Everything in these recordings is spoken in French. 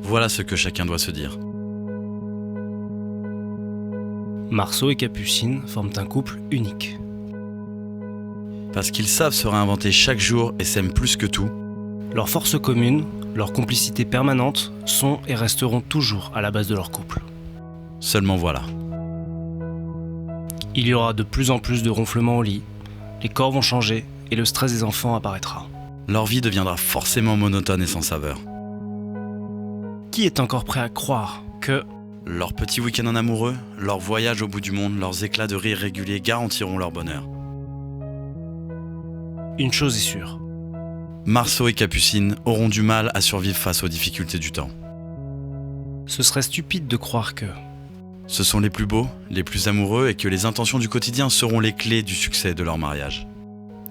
Voilà ce que chacun doit se dire. Marceau et Capucine forment un couple unique. Parce qu'ils savent se réinventer chaque jour et s'aiment plus que tout. Leurs forces communes, leur complicité permanente sont et resteront toujours à la base de leur couple. Seulement voilà. Il y aura de plus en plus de ronflements au lit, les corps vont changer et le stress des enfants apparaîtra. Leur vie deviendra forcément monotone et sans saveur. Qui est encore prêt à croire que Leurs petits week-ends en amoureux, leurs voyages au bout du monde, leurs éclats de rire réguliers garantiront leur bonheur. une chose est sûre, Marceau et Capucine auront du mal à survivre face aux difficultés du temps. ce serait stupide de croire que Ce sont les plus beaux, les plus amoureux et que les intentions du quotidien seront les clés du succès de leur mariage.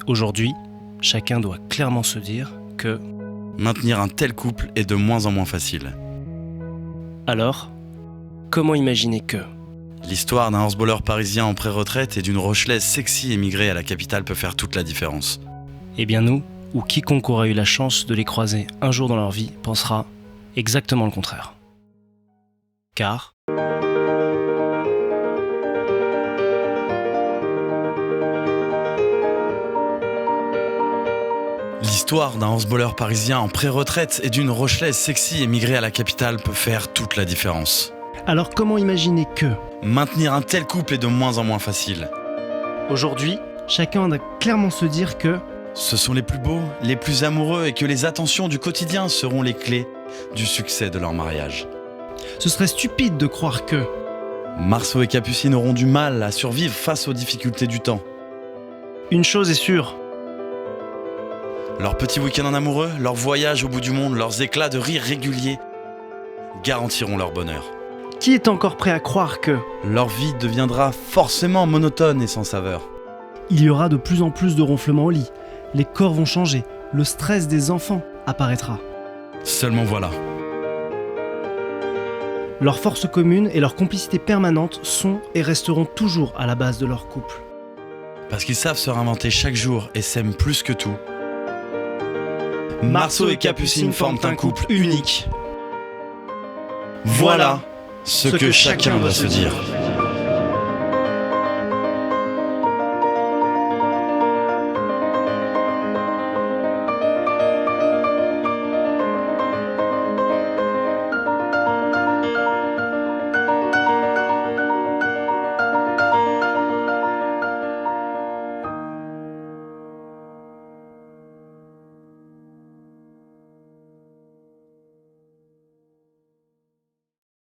aujourd'hui, chacun doit clairement se dire que Maintenir un tel couple est de moins en moins facile. alors, comment imaginer que L'histoire d'un horseballeur parisien en pré-retraite et d'une rochelaise sexy émigrée à la capitale peut faire toute la différence. Eh bien nous, ou quiconque aura eu la chance de les croiser un jour dans leur vie, pensera exactement le contraire. Car L'histoire d'un horseballeur parisien en pré-retraite et d'une rochelaise sexy émigrée à la capitale peut faire toute la différence. alors comment imaginer que Maintenir un tel couple est de moins en moins facile. aujourd'hui, chacun doit clairement se dire que Ce sont les plus beaux, les plus amoureux et que les attentions du quotidien seront les clés du succès de leur mariage. ce serait stupide de croire que Marceau et Capucine auront du mal à survivre face aux difficultés du temps. une chose est sûre, Leurs petits week-ends en amoureux, leurs voyages au bout du monde, leurs éclats de rire réguliers garantiront leur bonheur. qui est encore prêt à croire que Leur vie deviendra forcément monotone et sans saveur. il y aura de plus en plus de ronflements au lit, les corps vont changer, le stress des enfants apparaîtra. Seulement voilà. Leurs forces communes et leur complicité permanente sont et resteront toujours à la base de leur couple. Parce qu'ils savent se réinventer chaque jour et s'aiment plus que tout. Marceau et Capucine forment un couple unique. Voilà ce que chacun doit se dire.